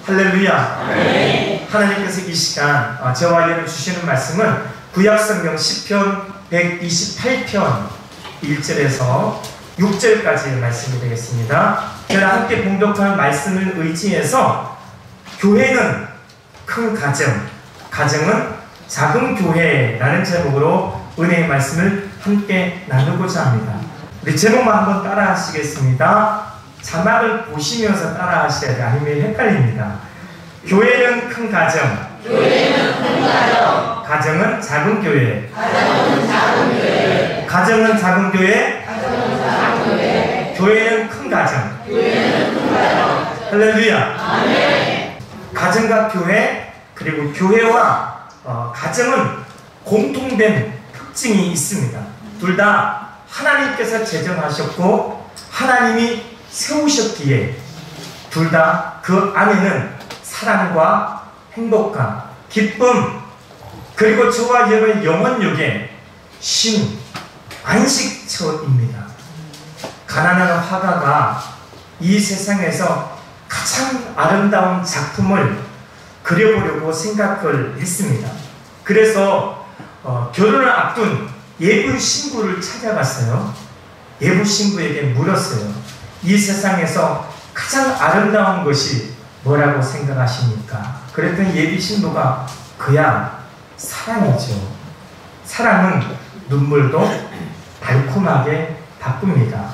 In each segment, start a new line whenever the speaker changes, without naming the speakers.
할렐루야. 아멘. 하나님께서 이 시간 저와 여러분 주시는 말씀은 구약성경 시편 128편 1절에서 6절까지의 말씀이 되겠습니다. 저랑 함께 봉독하는 말씀을 의지해서 교회는 큰 가정, 가정은 작은 교회라는 제목으로 은혜의 말씀을 함께 나누고자 합니다. 우리 제목만 한번 따라 하시겠습니다. 자막을 보시면서 따라 하셔야 돼요. 아니면 헷갈립니다. 교회는 큰 가정,
교회는 큰 가정,
가정은 작은 교회,
가정은 작은 교회,
가정은 작은 교회,
가정은 작은 교회,
교회는 큰 가정,
교회는 큰 가정.
할렐루야.
아멘.
가정과 교회 그리고 교회와 가정은 공통된 특징이 있습니다. 둘 다 하나님께서 제정하셨고 하나님이 세우셨기에 둘 다 그 안에는 사랑과 행복과 기쁨 그리고 저와 여러분의 영혼력의 쉼, 안식처입니다. 가나안 화가가 이 세상에서 가장 아름다운 작품을 그려보려고 생각을 했습니다. 그래서 결혼을 앞둔 예부 신부를 찾아갔어요. 예부 신부에게 물었어요. 이 세상에서 가장 아름다운 것이 뭐라고 생각하십니까? 그랬더니 예비 신부가 그야 사랑이죠. 사랑은 눈물도 달콤하게 바꿉니다.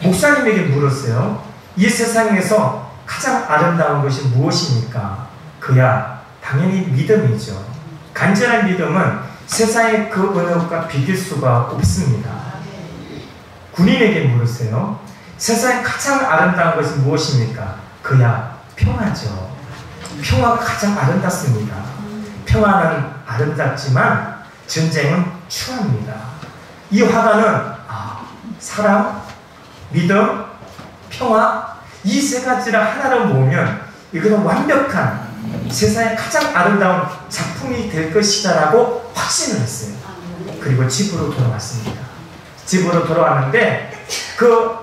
목사님에게 물었어요. 이 세상에서 가장 아름다운 것이 무엇입니까? 그야 당연히 믿음이죠. 간절한 믿음은 세상의 그 어느 것과 비길 수가 없습니다. 군인에게 물었어요. 세상에 가장 아름다운 것이 무엇입니까? 그야 평화죠. 평화가 가장 아름답습니다. 평화는 아름답지만 전쟁은 추합니다. 이 화가는 사랑, 믿음, 평화 이 세 가지를 하나로 모으면 이것은 완벽한 세상에 가장 아름다운 작품이 될 것이다 라고 확신을 했어요. 그리고 집으로 돌아왔습니다. 집으로 돌아왔는데 그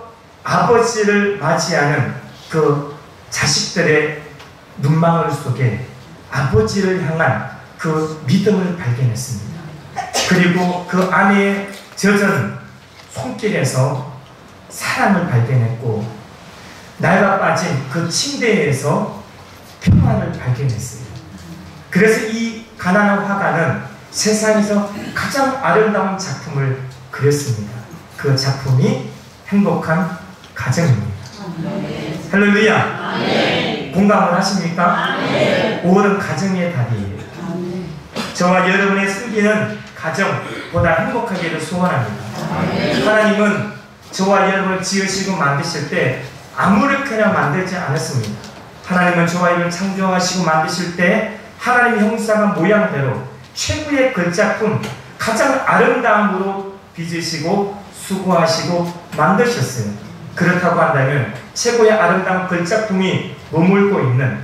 아버지를 맞이하는 그 자식들의 눈망울 속에 아버지를 향한 그 믿음을 발견했습니다. 그리고 그 안에 젖은 손길에서 사랑을 발견했고 낡아 빠진 그 침대에서 평화를 발견했어요. 그래서 이 가나안 화가는 세상에서 가장 아름다운 작품을 그렸습니다. 그 작품이 행복한 가정입니다. 아멘. 할렐루야. 아멘. 공감을 하십니까? 아멘. 5월은 가정의 달이에요. 아멘. 저와 여러분의 승기는 가정보다 행복하기를 소원합니다. 아멘. 하나님은 저와 여러분을 지으시고 만드실 때 아무렇게나 만들지 않았습니다. 하나님은 저와 여러분을 창조하시고 만드실 때 하나님의 형상과 모양대로 최고의 걸작품 가장 아름다움으로 빚으시고 수고하시고 만드셨어요. 그렇다고 한다면 최고의 아름다운 걸작품이 머물고 있는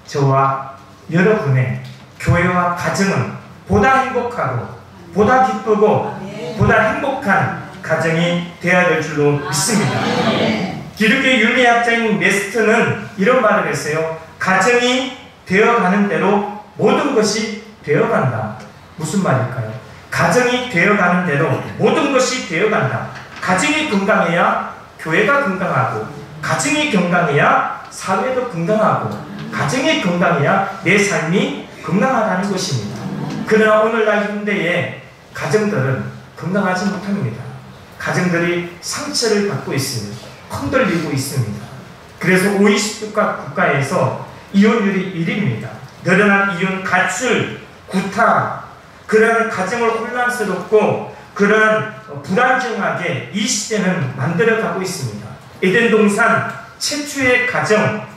저와 여러분의 교회와 가정은 보다 행복하고 보다 기쁘고 보다 행복한 가정이 되어야 될 줄로 믿습니다. 기독교 윤리학자인 메스트는 이런 말을 했어요. 가정이 되어가는 대로 모든 것이 되어간다. 무슨 말일까요? 가정이 되어가는 대로 모든 것이 되어간다. 가정이 건강해야 교회가 건강하고 가정이 건강해야 사회도 건강하고 가정이 건강해야 내 삶이 건강하다는 것입니다. 그러나 오늘날 현대의 가정들은 건강하지 못합니다. 가정들이 상처를 받고 있습니다. 흔들리고 있습니다. 그래서 OECD 국가에서 이혼율이 1위입니다. 늘어난 이혼, 가출, 구타 그런 가정을 혼란스럽고 그런 불안정하게 이 시대는 만들어가고 있습니다. 에덴 동산 최초의 가정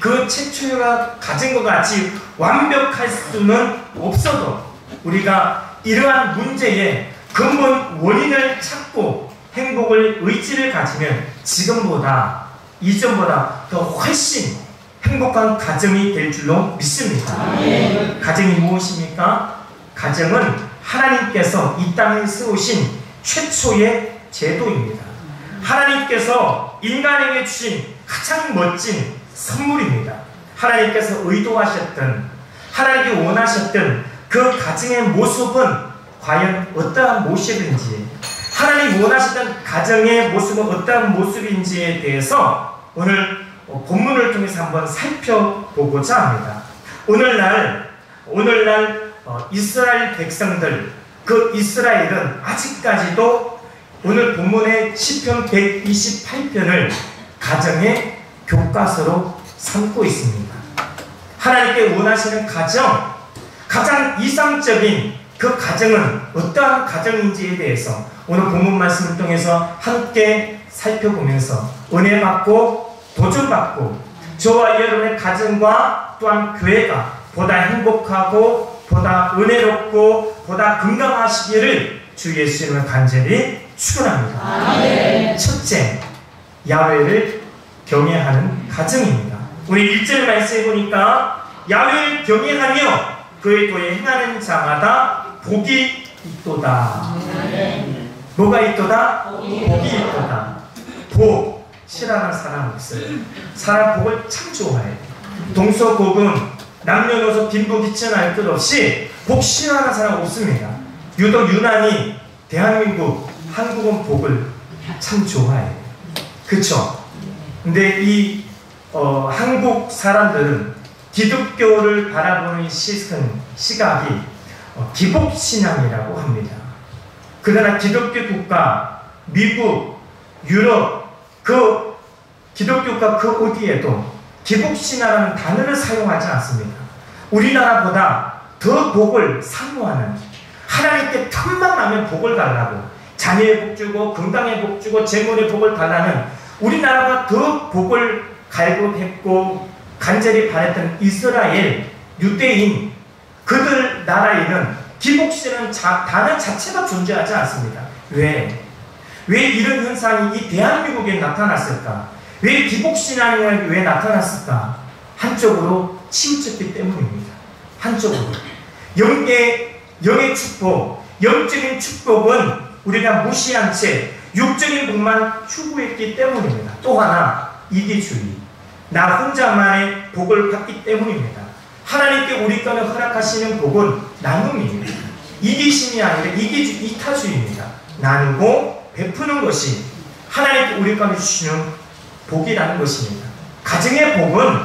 그 최초의 가정과 같이 완벽할 수는 없어도 우리가 이러한 문제의 근본 원인을 찾고 행복을 의지를 가지면 지금보다 이전보다 더 훨씬 행복한 가정이 될 줄로 믿습니다. 가정이 무엇입니까? 가정은 하나님께서 이 땅에 세우신 최초의 제도입니다. 하나님께서 인간에게 주신 가장 멋진 선물입니다. 하나님께서 의도하셨던, 하나님께 원하셨던 그 가정의 모습은 과연 어떠한 모습인지, 하나님 원하셨던 가정의 모습은 어떠한 모습인지에 대해서 오늘 본문을 통해서 한번 살펴보고자 합니다. 오늘날 이스라엘 백성들, 그 이스라엘은 아직까지도 오늘 본문의 시편 128편을 가정의 교과서로 삼고 있습니다. 하나님께 원하시는 가정, 가장 이상적인 그 가정은 어떠한 가정인지에 대해서 오늘 본문 말씀을 통해서 함께 살펴보면서 은혜 받고 도전받고 저와 여러분의 가정과 또한 교회가 보다 행복하고 보다 은혜롭고 보다 건강하시기를 주 예수님을 간절히 축원합니다.
아멘.
첫째, 야훼를 경외하는 가정입니다. 우리 1절 말씀해 보니까 야훼를 경외하며 그의 도에 행하는 자마다 복이 있도다. 뭐가 있도다? 복이 있도다. 복 싫어하는 사람 없어요. 사람 복을 참 좋아해요. 동서고금 남녀노소 빈부귀천할 것 없이 복 싫어하는 사람 없습니다. 유독 유난히 대한민국, 한국은 복을 참 좋아해요. 그쵸? 근데 이 한국 사람들은 기독교를 바라보는 시각이 기복신앙이라고 합니다. 그러나 기독교 국가, 미국, 유럽, 그 기독교 국가 그 어디에도 기복신앙이라는 단어를 사용하지 않습니다. 우리나라보다 더 복을 사모하는, 하나님께 틈만 나면 복을 달라고, 자녀의 복 주고 건강의 복 주고 재물의 복을 달라는, 우리나라가 더 복을 갈구했고 간절히 바랬던 이스라엘, 유대인, 그들 나라에는 기복신앙 단어 자체가 존재하지 않습니다. 왜 이런 현상이 이 대한민국에 나타났을까? 왜 기복신앙이 왜 나타났을까? 한쪽으로 치우쳤기 때문입니다. 한쪽으로 영의 축복, 영적인 축복은 우리가 무시한 채 육적인 복만 추구했기 때문입니다. 또 하나, 이기주의, 나 혼자만의 복을 받기 때문입니다. 하나님께 우리 거는 허락하시는 복은 나눔입니다. 이기심이 아니라 이타주의입니다. 나누고 베푸는 것이 하나님께 우리 거는 주시는 복이라는 것입니다. 가정의 복은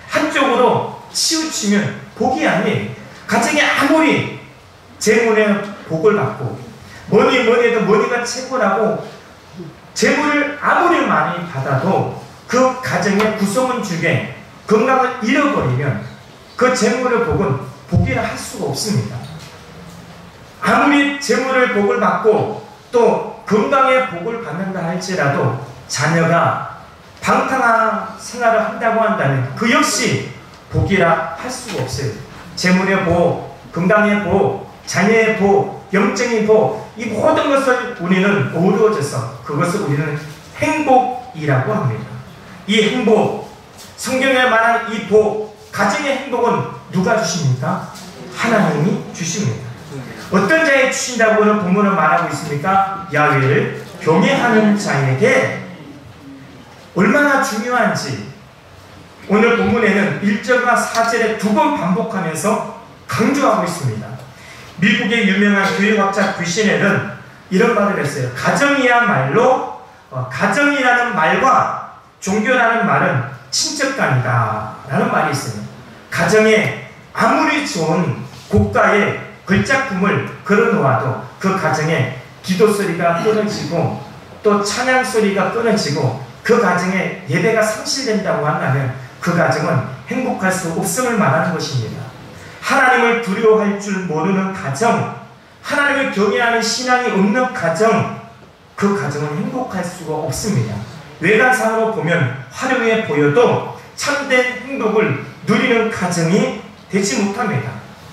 한쪽으로 치우치면 복이 아니에요. 가정에 아무리 재물의 복을 받고 뭐니 해도 뭐니가 최고라고 재물을 아무리 많이 받아도 그 가정의 구성원 중에 건강을 잃어버리면 그 재물의 복은 복이라 할 수가 없습니다. 아무리 재물의 복을 받고 또 건강의 복을 받는다 할지라도 자녀가 방탕한 생활을 한다고 한다면 그 역시 복이라 할 수가 없어요. 재물의 복, 건강의 복, 자녀의 복, 영적인 복, 이 모든 것을 우리는 어우러져서 그것을 우리는 행복이라고 합니다. 이 행복, 성경에 말하는 이 복, 가정의 행복은 누가 주십니까? 하나님이 주십니다. 어떤 자에게 주신다고 오늘 본문을 말하고 있습니까? 야훼를 경외하는 자에게 얼마나 중요한지 오늘 본문에는 1절과 4절에 두 번 반복하면서 강조하고 있습니다. 미국의 유명한 교육학자 귀신엘은 이런 말을 했어요. 가정이야말로 가정이라는 말과 종교라는 말은 친척간이다 라는 말이 있어요. 가정에 아무리 좋은 고가의 걸작품을 걸어놓아도 그 가정에 기도 소리가 끊어지고 또 찬양 소리가 끊어지고 그 가정에 예배가 상실된다고 한다면 그 가정은 행복할 수 없음을 말하는 것입니다. 하나님을 두려워할 줄 모르는 가정, 하나님을 경외하는 신앙이 없는 가정, 그 가정은 행복할 수가 없습니다. 외관상으로 보면 화려해 보여도 참된 행복을 누리는 가정이 되지 못합니다.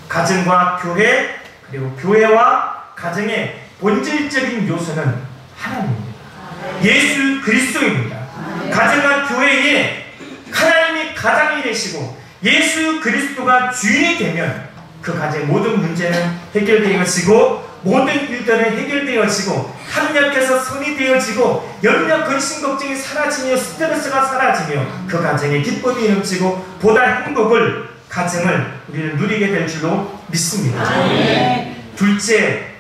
가정과 교회, 그리고 교회와 가정의 본질적인 요소는 하나님입니다. 예수 그리스도입니다. 가정과 교회에 하나님이 가장이 되시고 예수 그리스도가 주인이 되면 그 가정의 모든 문제는 해결되는 것이고 모든 일들은 해결되어지고 합력해서 선이 되어지고 염려, 근심, 걱정이 사라지며 스트레스가 사라지며 그 가정에 기쁨이 넘치고 보다 행복을 가정을 우리는 누리게 될 줄로 믿습니다. 둘째,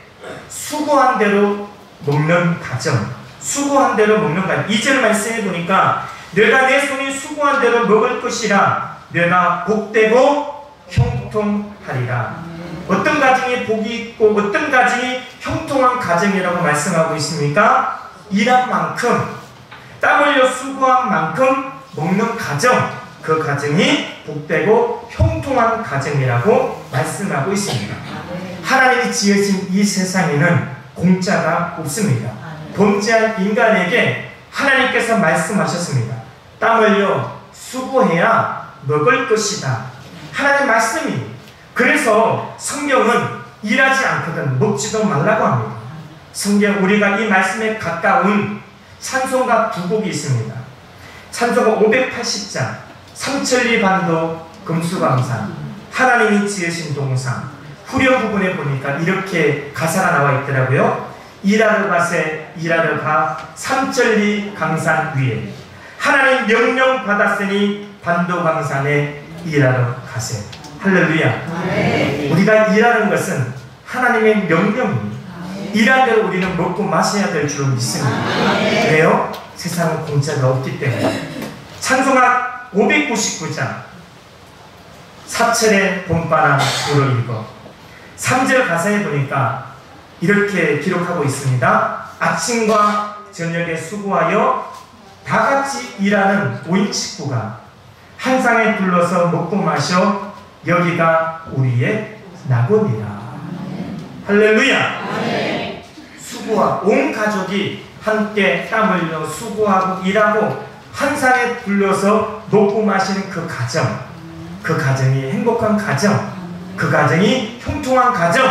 수고한 대로 먹는 가정. 수고한 대로 먹는 가정. 2절 말씀해 보니까 내가 내 손이 수고한 대로 먹을 것이라 내가 복되고 형통하리라. 어떤 가정이 복이 있고 어떤 가정이 형통한 가정이라고 말씀하고 있습니까? 일한 만큼 땀 흘려 수고한 만큼 먹는 가정, 그 가정이 복되고 형통한 가정이라고 말씀하고 있습니다. 하나님이 지으신 이 세상에는 공짜가 없습니다. 범죄한 인간에게 하나님께서 말씀하셨습니다. 땀 흘려 수고해야 먹을 것이다. 하나님의 말씀이. 그래서 성경은 일하지 않거든 먹지도 말라고 합니다. 성경 우리가 이 말씀에 가까운 찬송가 두 곡이 있습니다. 찬송가 580장 삼천리 반도 금수강산 하나님이 지으신 동산 후렴 부분에 보니까 이렇게 가사가 나와 있더라고요. 일하러 가세 일하러 가 삼천리 강산 위에 하나님 명령 받았으니 반도 강산에 일하러 가세. 할렐루야. 우리가 일하는 것은 하나님의 명령입니다. 일한 대로 우리는 먹고 마셔야 될 줄로 믿습니다. 왜요? 세상은 공짜가 없기 때문에. 찬송가 599장 사철의 봄바람 불어 일거 3절 가사에 보니까 이렇게 기록하고 있습니다. 아침과 저녁에 수고하여 다같이 일하는 5인 식구가 한 상에 둘러서 먹고 마셔 여기가 우리의 낙원이라. 할렐루야. 수고와 온 가족이 함께 땀 흘려 수고하고 일하고 한 상에 둘러서 먹고 마시는 그 가정, 그 가정이 행복한 가정, 그 가정이 형통한 가정,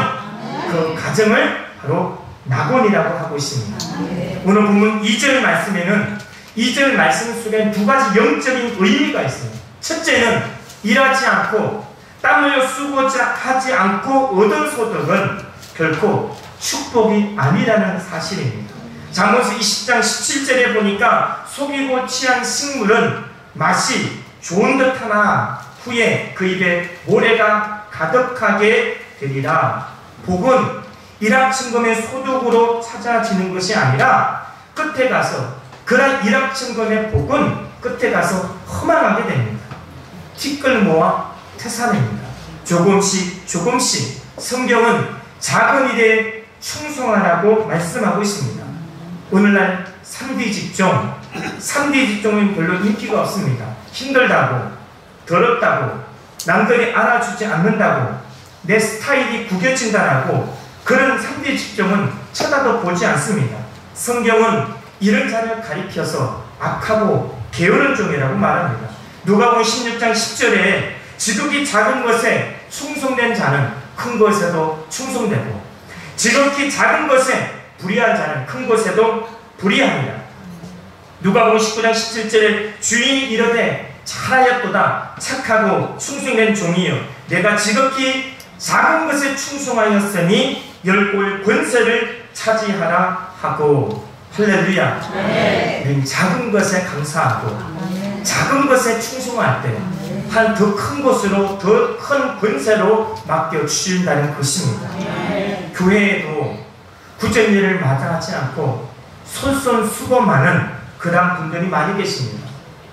그 가정을 바로 낙원이라고 하고 있습니다. 오늘 본문 2절 말씀에는 2절 말씀 속에 두 가지 영적인 의미가 있어요. 첫째는 일하지 않고 땀 흘려 수고하지 않고 얻은 소득은 결코 축복이 아니라는 사실입니다. 잠언서 20장 17절에 보니까 속이고 취한 식물은 맛이 좋은 듯하나 후에 그 입에 모래가 가득하게 되리라. 복은 일확천금의 소득으로 찾아지는 것이 아니라 끝에 가서 그런 일확천금의 복은 끝에 가서 허망하게 됩니다. 티끌모아 태산입니다. 조금씩 조금씩 성경은 작은 일에 충성하라고 말씀하고 있습니다. 오늘날 3D 직종, 3D 직종은 별로 인기가 없습니다. 힘들다고, 더럽다고, 남들이 알아주지 않는다고, 내 스타일이 구겨진다라고 그런 3D 직종은 쳐다도 보지 않습니다. 성경은 이런 자를 가리켜서 악하고 게으른 종이라고 말합니다. 누가복음 16장 10절에 지극히 작은 것에 충성된 자는 큰 것에도 충성되고 지극히 작은 것에 불의한 자는 큰 것에도 불의합니다. 누가복음 19장 17절에 주인이 이르되 잘하였도다 착하고 충성된 종이여 내가 지극히 작은 것에 충성하였으니 열골 권세를 차지하라 하고. 할렐루야. 우리는 작은 것에 감사하고 작은 것에 충성할 때 한 더 큰 것으로 더 큰 권세로 맡겨주신다는 것입니다. 교회에도 굳은 일을 마다하지 않고 솔선수범 많은 그런 분들이 많이 계십니다.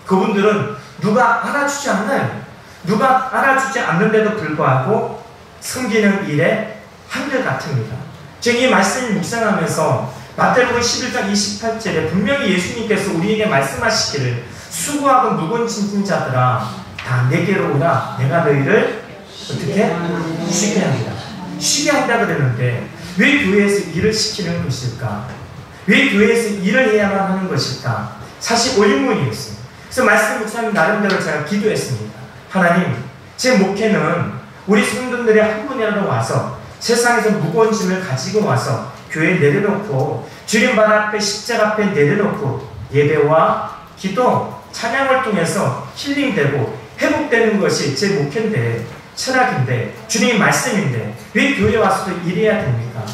그분들은 누가 알아주지 않나요? 누가 알아주지 않는데도 불구하고 섬기는 일에 한결같습니다. 제가 이 말씀을 묵상하면서 마태복음 11장 28절에 분명히 예수님께서 우리에게 말씀하시기를 수고하고 무거운 짐진 자들아 다 내게로 오라 내가 너희를 어떻게? 쉬게 합니다. 쉬게 한다 그랬는데 왜 교회에서 일을 시키는 것일까? 왜 교회에서 일을 해야만 하는 것일까? 사실 의문이었어요. 그래서 말씀 묵상하면 나름대로 제가 기도했습니다. 하나님, 제 목회는 우리 성도들이 한 분이라도 와서 세상에서 무거운 짐을 가지고 와서 교회에 내려놓고 주님 발 앞에 십자가 앞에 내려놓고 예배와 기도, 찬양을 통해서 힐링되고 회복되는 것이 제 목회인데 철학인데 주님의 말씀인데 왜 교회에 와서도 일해야 됩니까?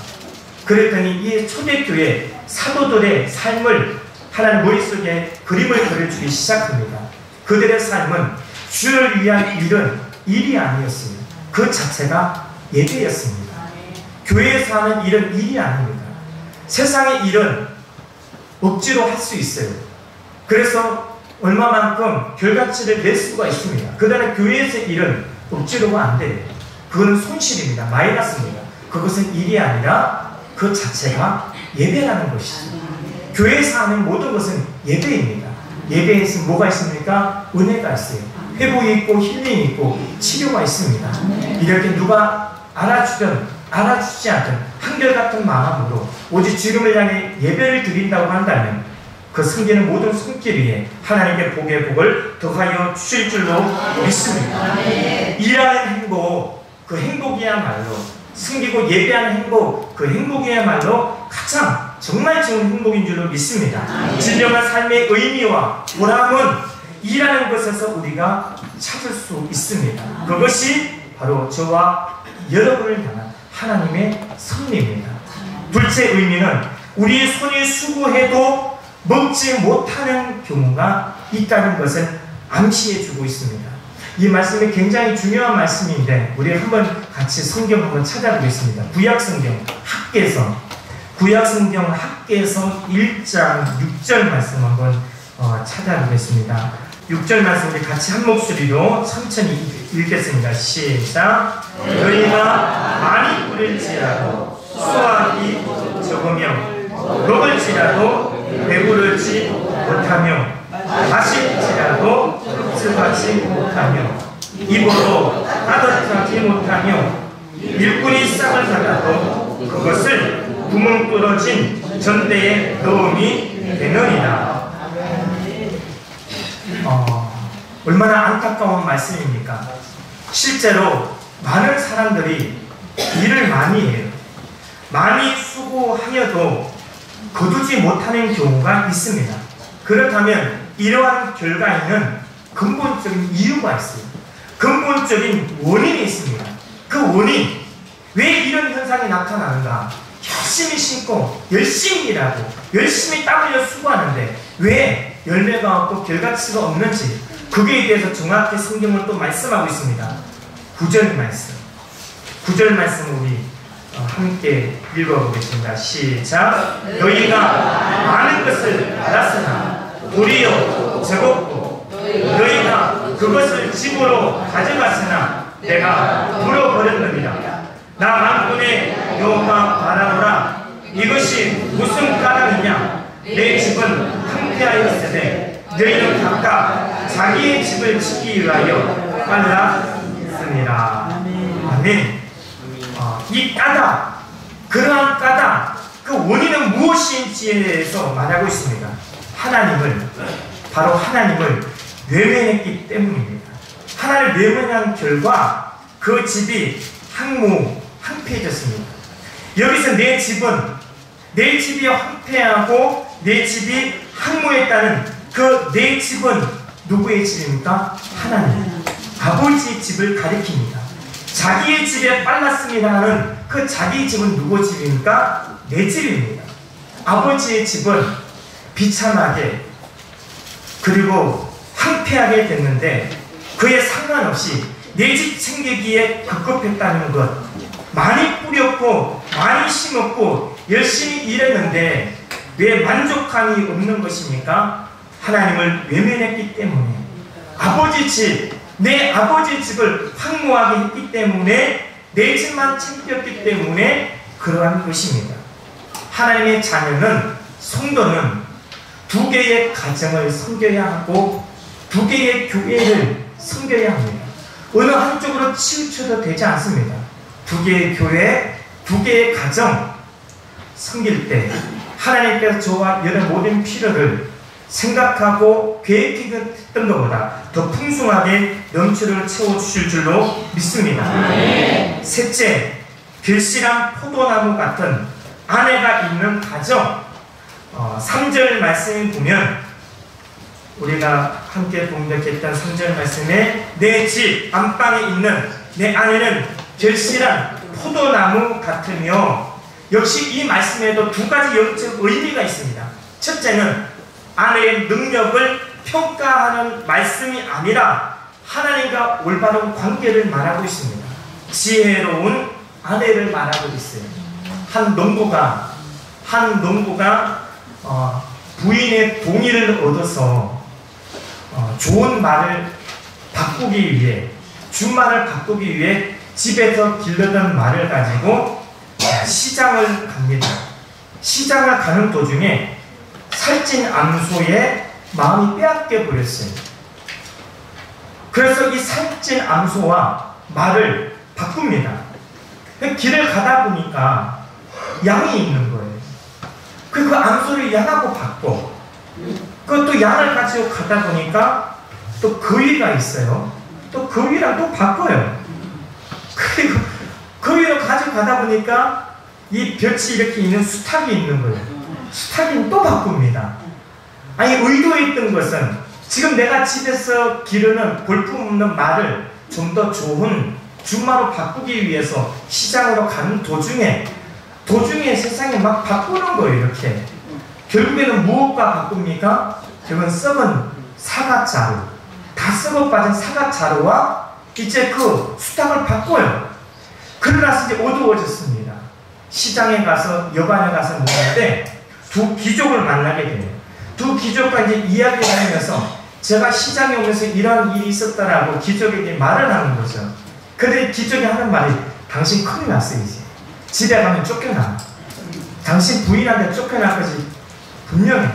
그랬더니 이 초대교회 사도들의 삶을 하나님 머릿속에 그림을 그려주기 시작합니다. 그들의 삶은 주를 위한 일이 아니었습니다. 그 자체가 예배였습니다. 교회에서 하는 일은 일이 아닙니다. 세상의 일은 억지로 할 수 있어요. 그래서 얼마만큼 결과치를 낼 수가 있습니다. 그러나 교회에서의 일은 억지로가 안 돼요. 그건 손실입니다. 마이너스입니다. 그것은 일이 아니라 그 자체가 예배라는 것이죠. 교회에서 하는 모든 것은 예배입니다. 예배에서 뭐가 있습니까? 은혜가 있어요. 회복이 있고 힐링이 있고 치료가 있습니다. 이렇게 누가 알아주든 알아주지 않든 한결같은 마음으로 오직 주님을 향해 예배를 드린다고 한다면 그 섬기는 모든 손길 위에 하나님의 복의 복을 더하여 주실 줄로 믿습니다. 일하는 행복, 그 행복이야말로 섬기고 예배하는 행복, 그 행복이야말로 가장 정말 좋은 행복인 줄로 믿습니다. 진정한 삶의 의미와 보람은 일하는 것에서 우리가 찾을 수 있습니다. 그것이 바로 저와 여러분을 향한 하나님의 섭리입니다. 둘째 의미는 우리의 손이 수고해도 먹지 못하는 경우가 있다는 것을 암시해주고 있습니다. 이 말씀이 굉장히 중요한 말씀인데 우리 한번 같이 성경 한번 찾아보겠습니다. 구약성경 학개서 1장 6절 말씀 한번 찾아보겠습니다. 6절 말씀 우리 같이 한 목소리로 천천히 읽겠습니다. 시작. 너희가 많이 뿌릴지라도 수확이 적으며 먹을지라도 배부르지 못하며 마실지라도 흡수하지 못하며 입어도 따뜻하지 못하며 일꾼이 싹을 받아도 그것을 구멍 뚫어진 전대에 넣음이 되느니라. 얼마나 안타까운 말씀입니까? 실제로 많은 사람들이 일을 많이 해요. 많이 수고하여도 거두지 못하는 경우가 있습니다. 그렇다면 이러한 결과에는 근본적인 이유가 있어요. 근본적인 원인이 있습니다. 그 원인, 왜 이런 현상이 나타나는가? 열심히 심고 열심히 일하고 열심히 땀 흘려 수고하는데 왜 열매가 없고 결과치가 없는지 그에 대해서 정확히 성경을 또 말씀하고 있습니다. 9절 말씀 우리 함께 읽어보겠습니다. 시작. 너희가 많은 것을 받았으나 도리어 적었고 너희가 그것을 집으로 가져갔으나 내가 물어버렸느니라. 나 만군의 여호와 바라노라. 이것이 무슨 까닭이냐? 내 집은 황폐하였으되 너희는 각각 자기의 집을 지키기 위하여 빨랐습니다. 아멘. 이 까닭, 그러한 까닭, 그 원인은 무엇인지에 대해서 말하고 있습니다. 바로 하나님을 외면했기 때문입니다. 하나님을 외면한 결과 그 집이 황폐해졌습니다. 여기서 내 집이 황폐하고 내 집이 황무했다는 그 내 집은 누구의 집입니까? 하나님, 아버지의 집을 가리킵니다. 자기의 집에 빨랐습니다 하는 그 자기의 집은 누구 집입니까? 내 집입니다. 아버지의 집은 비참하게 그리고 황폐하게 됐는데 그에 상관없이 내 집 챙기기에 급급했다는 것, 많이 뿌렸고 많이 심었고 열심히 일했는데 왜 만족감이 없는 것입니까? 하나님을 외면했기 때문에 내 아버지 집을 황무하게 했기 때문에 내 집만 챙겼기 때문에 그러한 것입니다. 하나님의 자녀는, 성도는 두 개의 가정을 섬겨야 하고 두 개의 교회를 섬겨야 합니다. 어느 한쪽으로 치우쳐도 되지 않습니다. 두 개의 교회, 두 개의 가정 섬길 때 하나님께서 저와 여러분의 모든 필요를 생각하고 계획했던 것보다 더 풍성하게 넘치도록 채워주실 줄로 믿습니다. 셋째, 결실한 포도나무 같은 아내가 있는 가정. 3절 말씀을 보면 우리가 함께 봉독했던 3절 말씀에 내 집 안방에 있는 내 아내는 결실한 포도나무 같으며, 역시 이 말씀에도 두 가지 영적 의미가 있습니다. 첫째는 아내의 능력을 평가하는 말씀이 아니라 하나님과 올바른 관계를 말하고 있습니다. 지혜로운 아내를 말하고 있어요. 한 농부가 부인의 동의를 얻어서 좋은 말을 바꾸기 위해, 준말을 바꾸기 위해 집에서 길르던 말을 가지고 시장을 갑니다. 시장을 가는 도중에 살찐 암소의 마음이 빼앗겨 버렸어요. 그래서 이 살찐 암소와 말을 바꿉니다. 길을 가다 보니까 양이 있는 거예요. 그 암소를 양하고 바꿔. 그것도 양을 가지고 가다 보니까 또 거위가 있어요. 또 거위랑 또 바꿔요. 그리고 거위를 가지고 가다 보니까 이 볕이 이렇게 있는 수탉이 있는 거예요. 수탉이 또 바꿉니다. 아니, 의도했던 것은 지금 내가 집에서 기르는 볼품없는 말을 좀 더 좋은 준말로 바꾸기 위해서 시장으로 가는 도중에 세상에 막 바꾸는 거예요. 이렇게 결국에는 무엇과 바꿉니까? 결국은 썩은 사과자루, 다 썩어 빠진 사과자루와 이제 그 수탉을 바꿔요. 그러나서 이제 어두워졌습니다. 시장에 가서, 여관에 가서 먹는데 두 귀족을 만나게 돼요. 두 귀족과 이제 이야기를 하면서 제가 시장에 오면서 이런 일이 있었다라고 귀족에게 말을 하는 거죠. 그런데 귀족이 하는 말이, 당신 큰일 났어. 이제 집에 가면 쫓겨나. 당신 부인한테 쫓겨날 거지 분명해.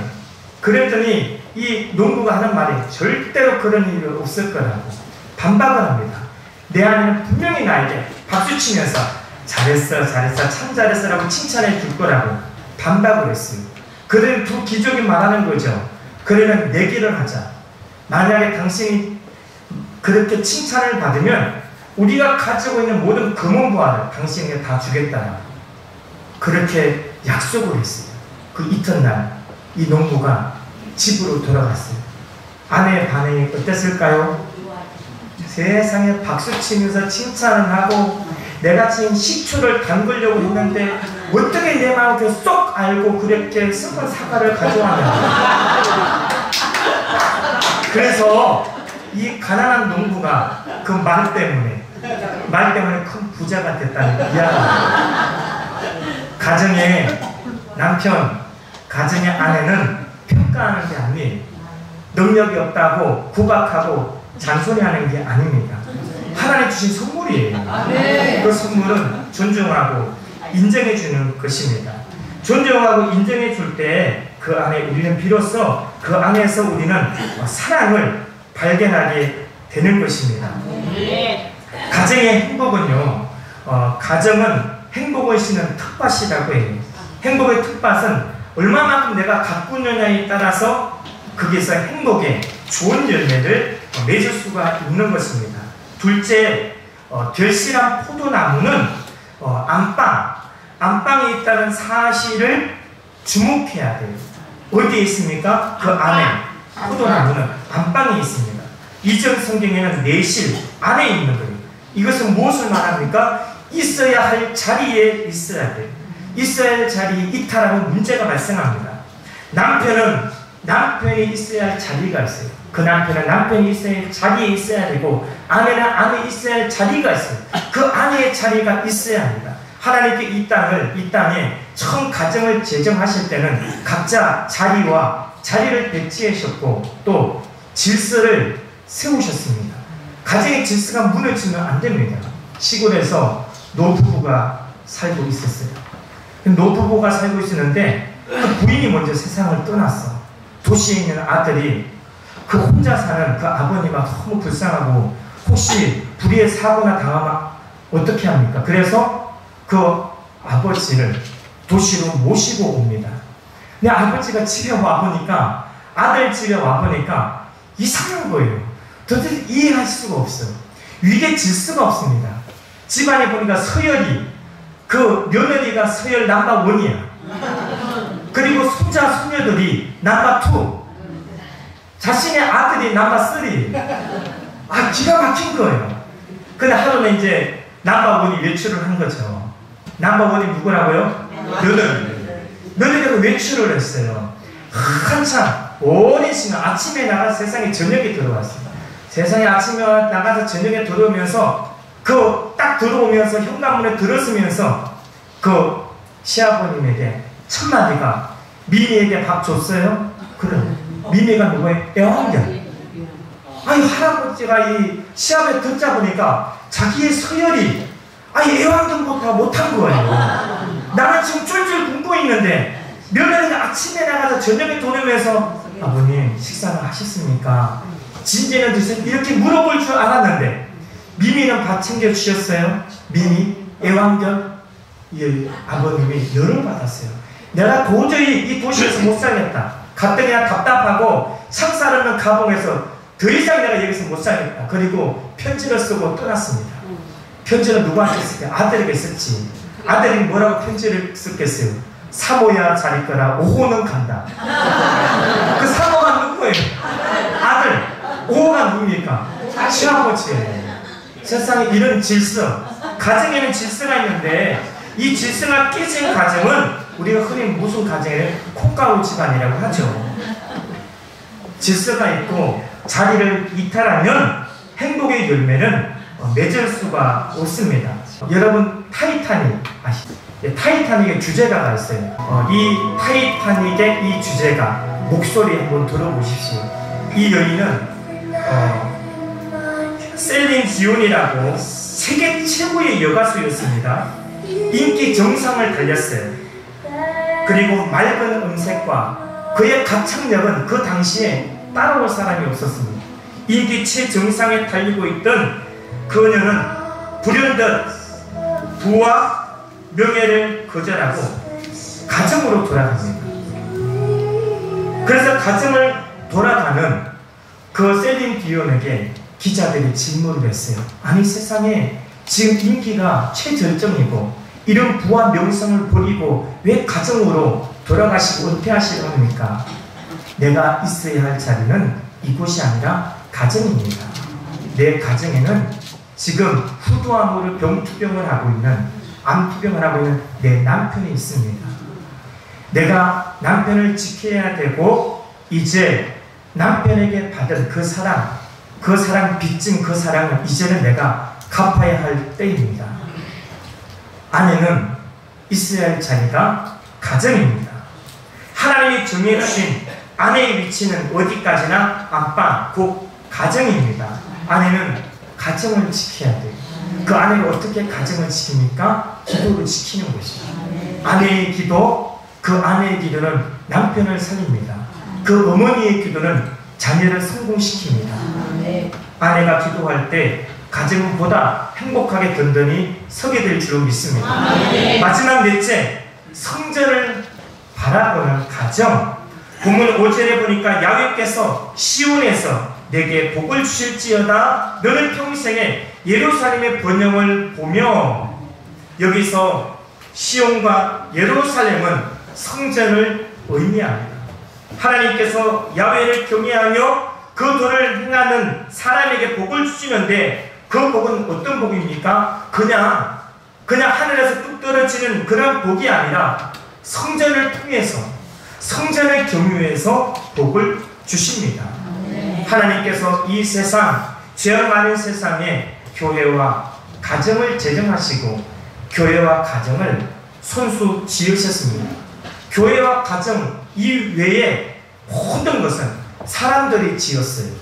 그랬더니 이 농부가 하는 말이, 절대로 그런 일이 없을 거라고 반박을 합니다. 내 아내는 분명히 나에게 박수치면서 잘했어, 참 잘했어 라고 칭찬해 줄 거라고 반박을 했어요. 그런 두 귀족이 말하는 거죠. 그러면 내기를 하자. 만약에 당신이 그렇게 칭찬을 받으면 우리가 가지고 있는 모든 금은부화를 당신에게 다 주겠다. 그렇게 약속을 했어요. 그 이튿날 이 농부가 집으로 돌아갔어요. 아내의 반응이 어땠을까요? 세상에 박수치면서 칭찬을 하고, 내가 지금 식초를 담그려고 했는데 어떻게 내 마음을 쏙 알고 그렇게 썩은 사과를 가져왔냐. 그래서 이 가난한 농부가 그 말 때문에 큰 부자가 됐다는 이야기입니다. 가정의 남편, 가정의 아내는 평가하는 게 아니에요. 능력이 없다고 구박하고 잔소리하는 게 아닙니다. 하나님 주신 선물이에요. 그 선물은 존중하고 인정해주는 것입니다. 존중하고 인정해줄 때 그 안에 우리는 비로소 그 안에서 우리는 사랑을 발견하게 되는 것입니다. 가정의 행복은요, 가정은 행복을 싣는 텃밭이라고 해요. 행복의 텃밭은 얼마만큼 내가 가꾸느냐에 따라서 거기서 행복의 좋은 열매를 맺을 수가 있는 것입니다. 둘째, 결실한 포도나무는 안방에 있다는 사실을 주목해야 돼요. 어디에 있습니까? 그 안에 포도나무는 안방에 있습니다. 이전 성경에는 내실 안에 있는 거예요. 이것은 무엇을 말합니까? 있어야 할 자리에 있어야 돼요. 있어야 할 자리에 이탈하면 문제가 발생합니다. 남편이 있어야 할 자리가 있어요. 그 남편은 남편이 있어야 할 자리에 있어야 되고, 아내는 아내에 있어야 할 자리가 있어요. 그 아내의 자리가 있어야 합니다. 하나님께 이 땅에 처음 가정을 제정하실 때는 각자 자리를 배치하셨고 또 질서를 세우셨습니다. 가정의 질서가 무너지면 안 됩니다. 시골에서 노부부가 살고 있었어요. 노부부가 살고 있었는데 그 부인이 먼저 세상을 떠났어. 도시에 있는 아들이 그 혼자 사는 그 아버님과 너무 불쌍하고, 혹시 불의의 사고나 당하면 어떻게 합니까? 그래서 그 아버지를 도시로 모시고 옵니다. 근데 아버지가 집에 와보니까, 아들 집에 와보니까 이상한 거예요. 도대체 이해할 수가 없어요. 위계 질서가 없습니다. 집안에 보니까 서열이, 그 며느리가 서열 넘버 1이야. 그리고 손자, 손녀들이 넘버 2. 자신의 아들이 넘버 3. 기가 막힌 거예요. 근데 하루는 이제 넘버 1이 외출을 한 거죠. 넘버 1이 누구라고요? 너희가 외출을 했어요. 한참 오랜 시간 아침에 나가 세상에 저녁에 들어왔어요. 세상에 아침에 나가서 저녁에 들어오면서 그 딱 들어오면서 현관문에 들어서면서 그 시아버님에게 첫 마디가 미미에게 밥 줬어요? 그래. 미미가 누구예요? 애완견. 아니 할아버지가 이 시합에 듣자 보니까 자기의 서열이 아니 애완견보다 못한 거예요. 나는 지금 쫄쫄 굶고 있는데 며느리가 아침에 나가서 저녁에 돌아오면서 아버님 식사는 하셨습니까? 진지는 드세요? 이렇게 물어볼 줄 알았는데 미미는 밥 챙겨주셨어요? 미미? 애완견? 예, 아버님이 열을 받았어요. 내가 도저히 이 도시에서 못 살겠다. 갔더니 그냥 답답하고 창살없는 가봉에서 더 이상 내가 여기서 못 살겠다. 그리고 편지를 쓰고 떠났습니다. 편지는 누구한테 썼을까? 아들에게 썼지. 아들이 뭐라고 편지를 썼겠어요? 사모야 잘 있거라. 오호는 간다. 그 사모가 누구예요? 아들. 오호가 누굽니까? 시아버지예요. 세상에 이런 질서, 가정에는 질서가 있는데 이 질서가 깨진 가정은 우리가 흔히 무슨 가정을 콩가루 집안이라고 하죠. 질서가 있고 자리를 이탈하면 행복의 열매는 맺을 수가 없습니다. 여러분 타이타닉 아시죠? 타이타닉의 주제가가 있어요. 이 타이타닉의 이 주제가 목소리 한번 들어보십시오. 이 여인은 셀린 디온이라고 세계 최고의 여가수였습니다. 인기 정상을 달렸어요. 그리고 맑은 음색과 그의 가창력은 그 당시에 따라올 사람이 없었습니다. 인기 최정상에 달리고 있던 그녀는 불현듯 부와 명예를 거절하고 가정으로 돌아갑니다. 그래서 가정을 돌아가는 그 셀린 디온에게 기자들이 질문을 했어요. 아니 세상에 지금 인기가 최절정이고 이런 부와 명성을 버리고 왜 가정으로 돌아가시고 은퇴하시려 합니까? 내가 있어야 할 자리는 이곳이 아니라 가정입니다. 내 가정에는 지금 후두암으로 병투병을 하고 있는 암투병을 하고 있는 내 남편이 있습니다. 내가 남편을 지켜야 되고 이제 남편에게 받은 그 사랑 빚진 그 사랑은 이제는 내가 갚아야 할 때입니다. 아내는 있어야 할 자리가 가정입니다. 하나님이 정해주신 아내의 위치는 어디까지나 안방, 곧 가정입니다. 아내는 가정을 지켜야 돼요. 그 아내가 어떻게 가정을 지킵니까? 기도를 지키는 것입니다. 아내의 기도, 그 아내의 기도는 남편을 살립니다. 그 어머니의 기도는 자녀를 성공시킵니다. 아내가 기도할 때 가정은 보다 행복하게 든든히 서게 될 줄로 믿습니다. 마지막 넷째, 성전을 바라보는 가정. 본문 5절에 보니까 야훼께서 시온에서 내게 복을 주실지어다. 너는 평생에 예루살렘의 번영을 보며. 여기서 시온과 예루살렘은 성전을 의미합니다. 하나님께서 야훼를 경외하며 그 도를 행하는 사람에게 복을 주시는데 그 복은 어떤 복입니까? 그냥 하늘에서 뚝 떨어지는 그런 복이 아니라 성전을 통해서 성전을 경유해서 복을 주십니다. 하나님께서 이 세상, 죄악 많은 세상에 교회와 가정을 제정하시고 교회와 가정을 손수 지으셨습니다. 교회와 가정 이외에 모든 것은 사람들이 지었어요.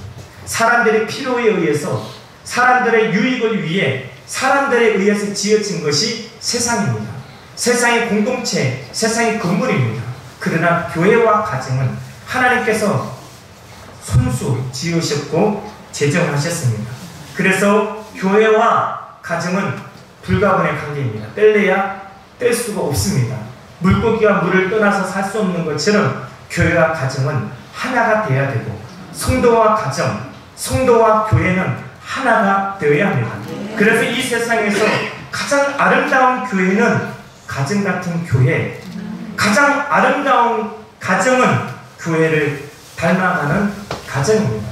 사람들의 필요에 의해서, 사람들의 유익을 위해 사람들에 의해서 지어진 것이 세상입니다. 세상의 공동체, 세상의 건물입니다. 그러나 교회와 가정은 하나님께서 손수 지으셨고 제정하셨습니다. 그래서 교회와 가정은 불가분의 관계입니다. 뗄래야 뗄 수가 없습니다. 물고기가 물을 떠나서 살 수 없는 것처럼 교회와 가정은 하나가 되어야 되고 성도와 가정, 성도와 교회는 하나가 되어야 합니다. 그래서 이 세상에서 가장 아름다운 교회는 가정 같은 교회, 가장 아름다운 가정은 교회를 닮아가는 가정입니다.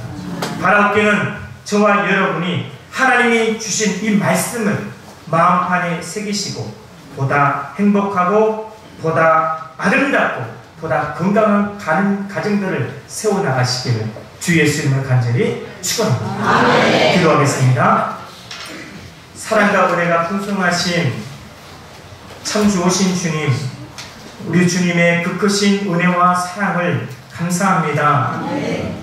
바라옵기는 저와 여러분이 하나님이 주신 이 말씀을 마음판에 새기시고 보다 행복하고 보다 아름답고 보다 건강한 가정들을 세워나가시기를 주 예수님을 간절히 축원합니다. 기도하겠습니다. 사랑과 은혜가 풍성하신 참 좋으신 주님, 우리 주님의 그 크신 은혜와 사랑을 감사합니다.